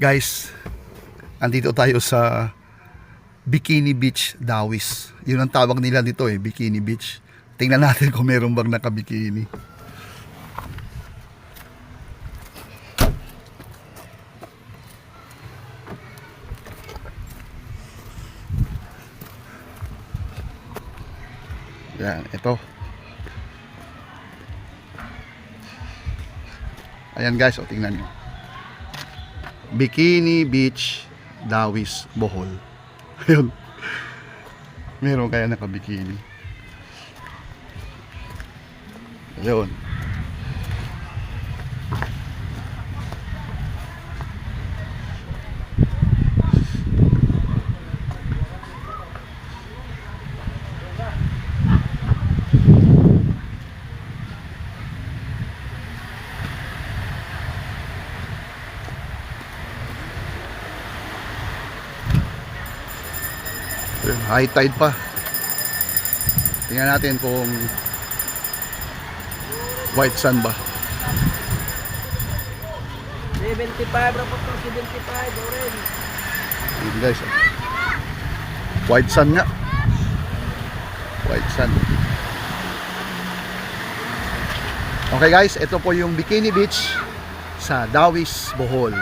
Guys, andito tayo sa Bikini Beach, Dawis. Yun ang tawag nila dito Bikini Beach. Tingnan natin kung meron bang nakabikini. Yan, ito. Ayan guys, tingnan nyo. Bikini Beach, Dawis, Bohol. Ayun. Meron kaya nakabikini. Ayun. High tide pa. Tingnan natin kung white sun ba. 75, rapot ng 75, orange. Ayan guys. White sun nga. White sun. Okay guys, ito po yung Bikini Beach sa Dawis, Bohol.